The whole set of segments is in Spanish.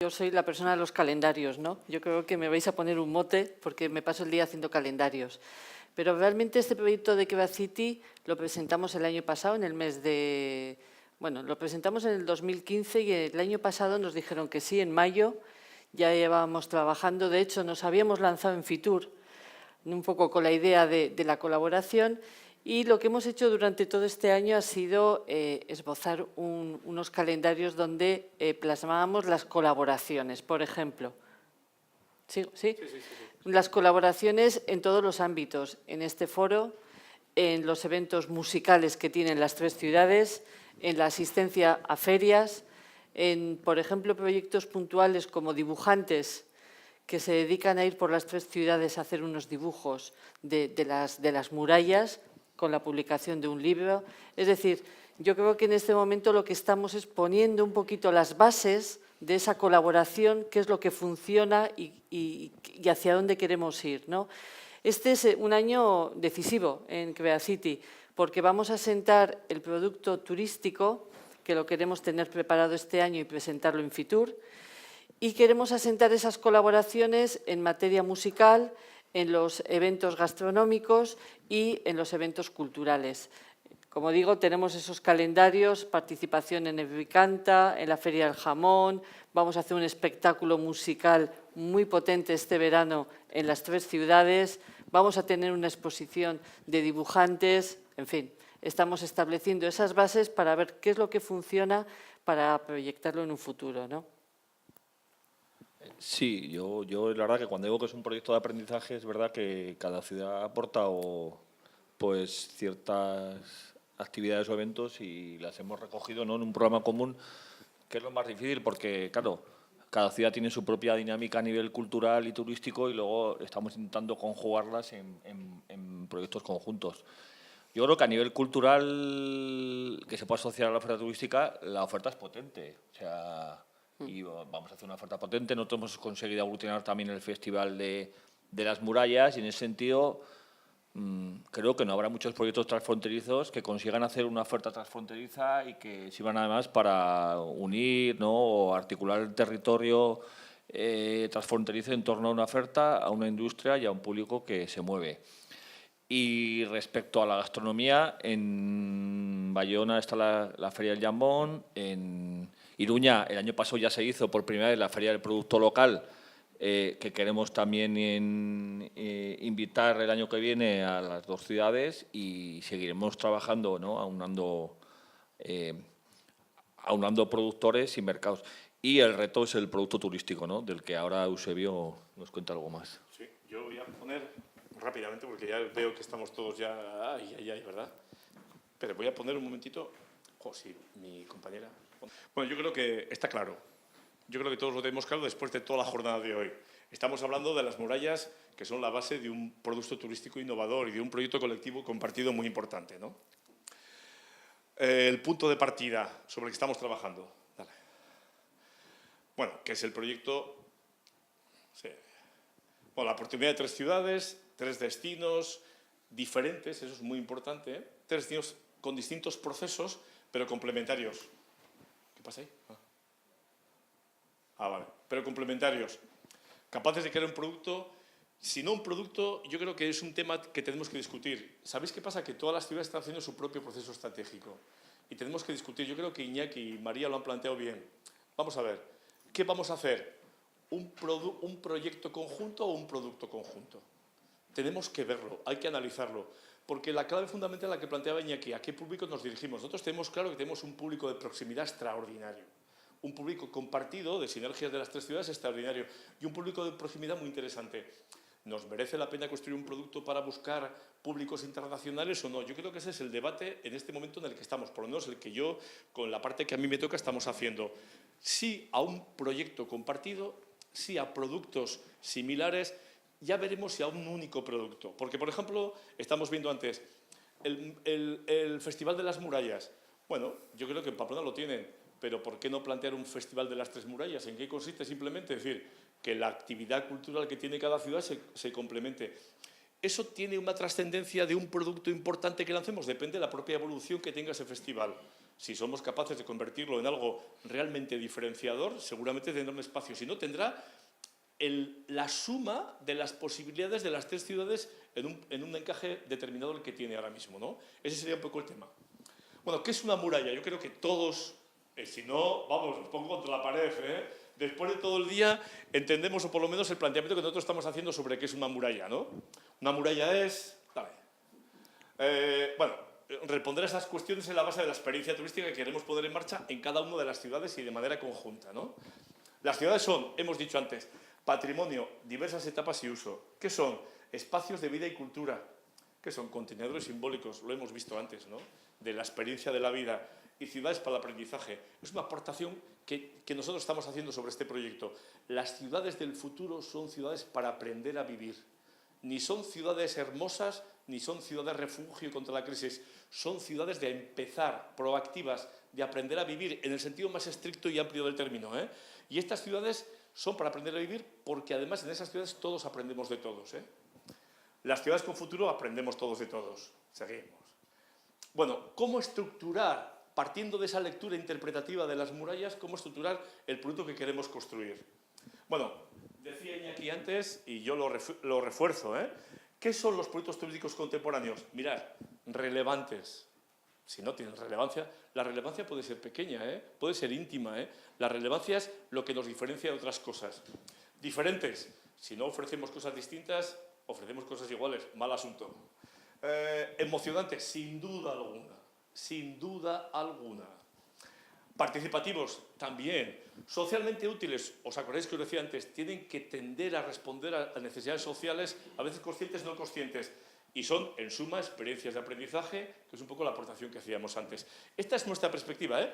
Yo soy la persona de los calendarios, ¿no? Yo creo que me vais a poner un mote porque me paso el día haciendo calendarios. Pero realmente este proyecto de Quebec City lo presentamos el año pasado, en el mes de... Bueno, lo presentamos en el 2015 y el año pasado nos dijeron que sí, en mayo. Ya llevábamos trabajando, de hecho nos habíamos lanzado en Fitur, un poco con la idea de la colaboración, y lo que hemos hecho durante todo este año ha sido esbozar unos calendarios donde plasmábamos las colaboraciones, por ejemplo. ¿Sí? ¿Sí? Sí. Las colaboraciones en todos los ámbitos, en este foro, en los eventos musicales que tienen las tres ciudades, en la asistencia a ferias, en, por ejemplo, proyectos puntuales como dibujantes que se dedican a ir por las tres ciudades a hacer unos dibujos de las murallas con la publicación de un libro. Es decir, yo creo que en este momento lo que estamos es poniendo un poquito las bases de esa colaboración, qué es lo que funciona y hacia dónde queremos ir, ¿no? Este es un año decisivo en Quebec City, porque vamos a sentar el producto turístico, que lo queremos tener preparado este año y presentarlo en Fitur, y queremos asentar esas colaboraciones en materia musical, en los eventos gastronómicos y en los eventos culturales. Como digo, tenemos esos calendarios, participación en Evicanta, en la Feria del Jamón, vamos a hacer un espectáculo musical muy potente este verano en las tres ciudades, vamos a tener una exposición de dibujantes, en fin, estamos estableciendo esas bases para ver qué es lo que funciona para proyectarlo en un futuro, ¿no? Sí, yo la verdad que cuando digo que es un proyecto de aprendizaje es verdad que cada ciudad ha aportado pues ciertas actividades o eventos y las hemos recogido, ¿no?, en un programa común, que es lo más difícil porque, claro, cada ciudad tiene su propia dinámica a nivel cultural y turístico y luego estamos intentando conjugarlas en proyectos conjuntos. Yo creo que a nivel cultural, que se puede asociar a la oferta turística, la oferta es potente. O sea, y vamos a hacer una oferta potente. Nosotros hemos conseguido aglutinar también el Festival de las Murallas y en ese sentido creo que no habrá muchos proyectos transfronterizos que consigan hacer una oferta transfronteriza y que sirvan además para unir, ¿no?, o articular el territorio transfronterizo en torno a una oferta, a una industria y a un público que se mueve. Y respecto a la gastronomía, en Bayona está la Feria del Jambón, en Iruña el año pasado ya se hizo por primera vez la Feria del Producto Local, que queremos también invitar el año que viene a las dos ciudades y seguiremos trabajando, ¿no?, aunando productores y mercados. Y el reto es el producto turístico, ¿no?, del que ahora Eusebio nos cuenta algo más. Sí, yo voy a poner rápidamente, porque ya veo que estamos todos ya... Ay, ¿verdad? Pero voy a poner un momentito... sí, mi compañera... Bueno, yo creo que está claro. Yo creo que todos lo tenemos claro después de toda la jornada de hoy. Estamos hablando de las murallas, que son la base de un producto turístico innovador y de un proyecto colectivo compartido muy importante, ¿no? El punto de partida sobre el que estamos trabajando. Dale. Bueno, que es el proyecto... Sí. Bueno, la oportunidad de tres ciudades, tres destinos diferentes, eso es muy importante, ¿eh? Tres destinos con distintos procesos, pero complementarios. ¿Qué pasa ahí? Vale. Pero complementarios. Capaces de crear un producto. Si no un producto, yo creo que es un tema que tenemos que discutir. ¿Sabéis qué pasa? Que todas las ciudades están haciendo su propio proceso estratégico. Y tenemos que discutir. Yo creo que Iñaki y María lo han planteado bien. Vamos a ver. ¿Qué vamos a hacer? ¿Un proyecto conjunto o un producto conjunto? Tenemos que verlo, hay que analizarlo, porque la clave fundamental es la que planteaba Iñaki, ¿a qué público nos dirigimos? Nosotros tenemos claro que tenemos un público de proximidad extraordinario, un público compartido de sinergias de las tres ciudades extraordinario y un público de proximidad muy interesante. ¿Nos merece la pena construir un producto para buscar públicos internacionales o no? Yo creo que ese es el debate en este momento en el que estamos, por lo menos el que yo, con la parte que a mí me toca, estamos haciendo. Sí a un proyecto compartido, sí a productos similares, ya veremos si a un único producto. Porque, por ejemplo, estamos viendo antes el Festival de las Murallas. Bueno, yo creo que en Pamplona lo tienen, pero ¿por qué no plantear un Festival de las Tres Murallas? ¿En qué consiste? Simplemente decir que la actividad cultural que tiene cada ciudad se complemente. ¿Eso tiene una trascendencia de un producto importante que lancemos? Depende de la propia evolución que tenga ese festival. Si somos capaces de convertirlo en algo realmente diferenciador, seguramente tendrá un espacio. Si no, tendrá la suma de las posibilidades de las tres ciudades en un encaje determinado el que tiene ahora mismo, ¿no? Ese sería un poco el tema. Bueno, ¿qué es una muralla? Yo creo que todos, si no, vamos, os pongo contra la pared, ¿eh? Después de todo el día entendemos, o por lo menos el planteamiento que nosotros estamos haciendo sobre qué es una muralla, ¿no? Una muralla es... bueno, responder a esas cuestiones en la base de la experiencia turística que queremos poner en marcha en cada una de las ciudades y de manera conjunta, ¿no? Las ciudades son, hemos dicho antes, patrimonio, diversas etapas y uso. ¿Qué son? Espacios de vida y cultura. ¿Qué son? Contenedores simbólicos, lo hemos visto antes, ¿no? De la experiencia de la vida. Y ciudades para el aprendizaje. Es una aportación que nosotros estamos haciendo sobre este proyecto. Las ciudades del futuro son ciudades para aprender a vivir. Ni son ciudades hermosas, ni son ciudades refugio contra la crisis. Son ciudades de empezar, proactivas, de aprender a vivir en el sentido más estricto y amplio del término, ¿eh? Y estas ciudades son para aprender a vivir porque además en esas ciudades todos aprendemos de todos, ¿eh? Las ciudades con futuro aprendemos todos de todos. Seguimos. Bueno, ¿cómo estructurar, partiendo de esa lectura interpretativa de las murallas, cómo estructurar el producto que queremos construir? Bueno, decía Iñaki antes, y yo lo refuerzo, ¿eh? ¿Qué son los proyectos turísticos contemporáneos? Mirad, relevantes. Si no tienen relevancia, la relevancia puede ser pequeña, ¿eh? Puede ser íntima, ¿eh? La relevancia es lo que nos diferencia de otras cosas. Diferentes. Si no ofrecemos cosas distintas, ofrecemos cosas iguales. Mal asunto. Emocionantes, sin duda alguna. Sin duda alguna. Participativos, también. Socialmente útiles, os acordáis que os decía antes, tienen que tender a responder a necesidades sociales, a veces conscientes, no conscientes. Y son, en suma, experiencias de aprendizaje, que es un poco la aportación que hacíamos antes. Esta es nuestra perspectiva, ¿eh?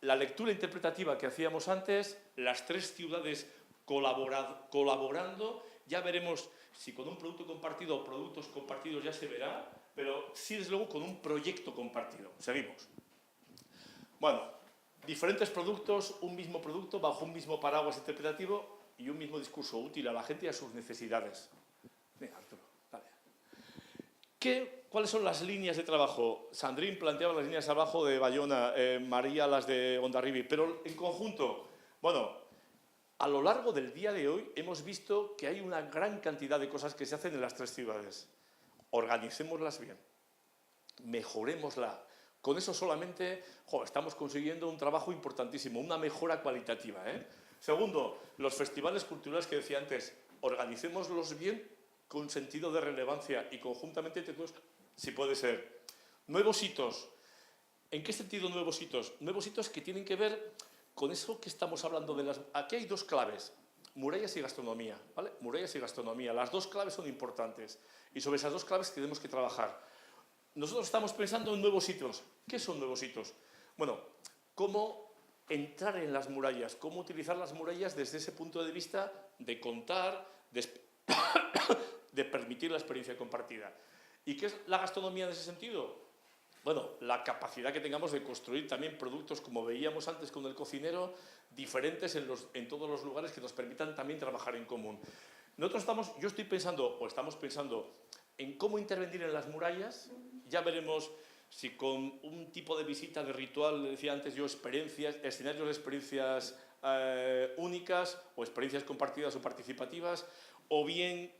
La lectura interpretativa que hacíamos antes, las tres ciudades colaborando, ya veremos si con un producto compartido o productos compartidos ya se verá, pero sí, desde luego, con un proyecto compartido. Seguimos. Bueno, diferentes productos, un mismo producto, bajo un mismo paraguas interpretativo y un mismo discurso útil a la gente y a sus necesidades. Venga, Arturo, dale. ¿Cuáles son las líneas de trabajo? Sandrine planteaba las líneas de trabajo de Bayona, María las de Hondarribia, pero en conjunto, bueno, a lo largo del día de hoy hemos visto que hay una gran cantidad de cosas que se hacen en las tres ciudades. Organicémoslas bien, mejorémosla. Con eso solamente estamos consiguiendo un trabajo importantísimo, una mejora cualitativa, ¿eh? Segundo, los festivales culturales que decía antes, organicémoslos bien con sentido de relevancia y conjuntamente entre todos, si puede ser. Nuevos hitos. ¿En qué sentido nuevos hitos? Nuevos hitos que tienen que ver con eso que estamos hablando de las... Aquí hay dos claves, murallas y gastronomía, ¿vale? Murallas y gastronomía, las dos claves son importantes y sobre esas dos claves tenemos que trabajar. Nosotros estamos pensando en nuevos hitos. ¿Qué son nuevos hitos? Bueno, cómo entrar en las murallas, cómo utilizar las murallas desde ese punto de vista de contar, de permitir la experiencia compartida. ¿Y qué es la gastronomía en ese sentido? Bueno, la capacidad que tengamos de construir también productos, como veíamos antes con el cocinero, diferentes en todos los lugares que nos permitan también trabajar en común. Yo estoy pensando, o estamos pensando, en cómo intervenir en las murallas. Ya veremos si con un tipo de visita de ritual, decía antes yo, escenarios de experiencias únicas o experiencias compartidas o participativas, o bien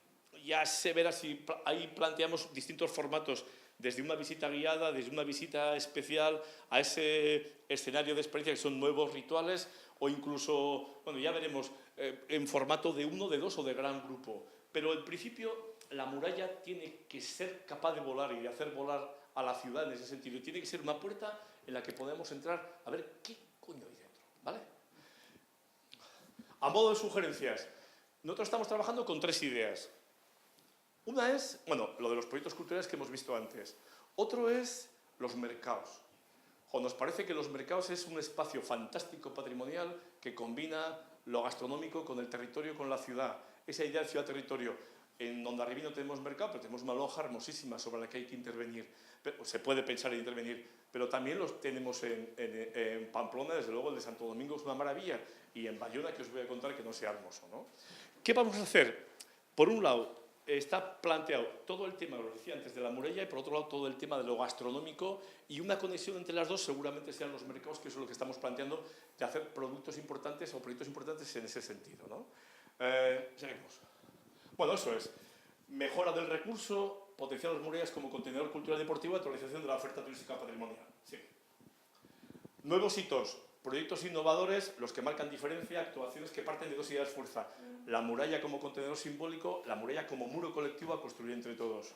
ya se verá si ahí planteamos distintos formatos, desde una visita guiada, desde una visita especial a ese escenario de experiencia que son nuevos rituales, o incluso, bueno, ya veremos, en formato de uno, de dos o de gran grupo. Pero en principio la muralla tiene que ser capaz de volar y de hacer volar a la ciudad en ese sentido. Y tiene que ser una puerta en la que podamos entrar a ver qué coño hay dentro, ¿vale? A modo de sugerencias, nosotros estamos trabajando con tres ideas. Una es, bueno, lo de los proyectos culturales que hemos visto antes. Otro es los mercados. Nos parece que los mercados es un espacio fantástico patrimonial que combina lo gastronómico con el territorio, con la ciudad. Esa idea de ciudad-territorio. En Hondarribia no tenemos mercado, pero tenemos una lonja hermosísima sobre la que hay que intervenir. Se puede pensar en intervenir, pero también los tenemos en Pamplona, desde luego el de Santo Domingo es una maravilla, y en Bayona, que os voy a contar que no sea hermoso, ¿no? ¿Qué vamos a hacer? Por un lado, está planteado todo el tema, lo decía antes, de la muralla y por otro lado todo el tema de lo gastronómico y una conexión entre las dos seguramente sean los mercados, que eso es lo que estamos planteando, de hacer productos importantes o proyectos importantes en ese sentido, ¿no? Seguimos. Bueno, eso es. Mejora del recurso, potenciar las murallas como contenedor cultural deportivo y actualización de la oferta turística patrimonial. Sí. Nuevos hitos. Proyectos innovadores, los que marcan diferencia, actuaciones que parten de dos ideas fuerza. La muralla como contenedor simbólico, la muralla como muro colectivo a construir entre todos.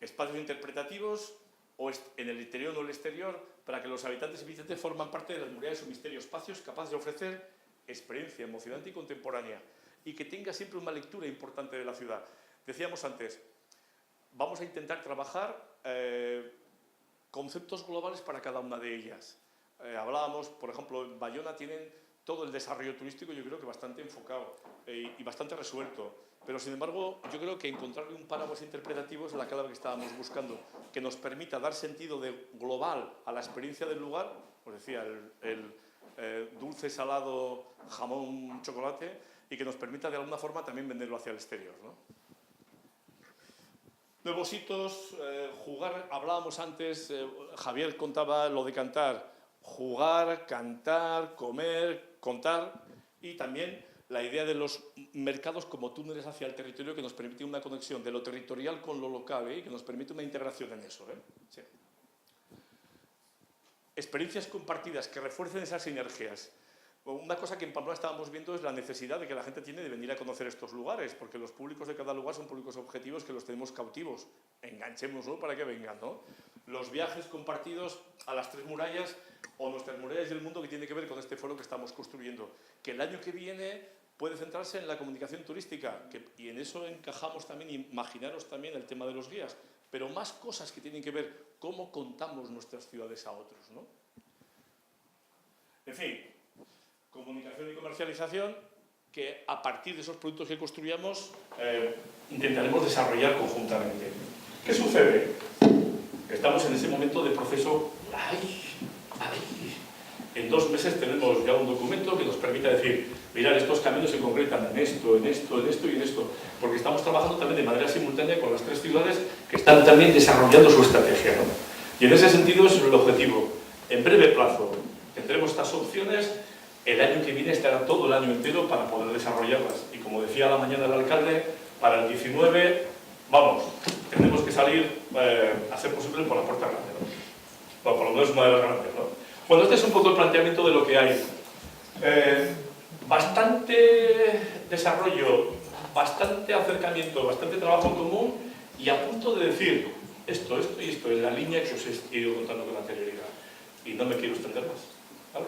Espacios interpretativos, o en el interior o el exterior, para que los habitantes y visitantes forman parte de las murallas o misterios, espacios capaces de ofrecer experiencia emocionante y contemporánea, y que tenga siempre una lectura importante de la ciudad. Decíamos antes, vamos a intentar trabajar conceptos globales para cada una de ellas. Hablábamos, por ejemplo, en Bayona tienen todo el desarrollo turístico, yo creo que bastante enfocado y bastante resuelto. Pero, sin embargo, yo creo que encontrarle un paraguas interpretativo es la clave que estábamos buscando, que nos permita dar sentido global a la experiencia del lugar, os decía, el dulce, salado, jamón, chocolate, y que nos permita de alguna forma también venderlo hacia el exterior, ¿no? Nuevos hitos, jugar, hablábamos antes, Javier contaba lo de cantar, jugar, cantar, comer, contar, y también la idea de los mercados como túneles hacia el territorio que nos permite una conexión de lo territorial con lo local, y que nos permite una integración en eso. Sí. Experiencias compartidas que refuercen esas sinergias. Una cosa que en Pamplona estábamos viendo es la necesidad de que la gente tiene de venir a conocer estos lugares, porque los públicos de cada lugar son públicos objetivos que los tenemos cautivos. Enganchémoslo para que vengan, ¿no? Los viajes compartidos a las tres murallas o nuestras murallas del mundo, que tiene que ver con este foro que estamos construyendo, que el año que viene puede centrarse en la comunicación turística, y en eso encajamos también, imaginaros también el tema de los guías, pero más cosas que tienen que ver cómo contamos nuestras ciudades a otros, ¿no? En fin, comunicación y comercialización, que a partir de esos productos que construyamos intentaremos desarrollar conjuntamente. ¿Qué sucede? Estamos en ese momento de proceso. En 2 meses tenemos ya un documento que nos permita decir, mirad, estos caminos se concretan en esto, en esto, en esto y en esto, porque estamos trabajando también de manera simultánea con las 3 ciudades que están también desarrollando su estrategia, ¿no? Y en ese sentido es el objetivo. En breve plazo tendremos estas opciones. El año que viene estará todo el año entero para poder desarrollarlas. Y como decía a la mañana el alcalde, para el 19, vamos, tenemos que salir a ser posible por la puerta grande, ¿no? Bueno, por lo menos una de las grandes, ¿no? Bueno, este es un poco el planteamiento de lo que hay. Bastante desarrollo, bastante acercamiento, bastante trabajo en común y a punto de decir esto y esto en la línea que os he ido contando con anterioridad. Y no me quiero extender más, ¿vale?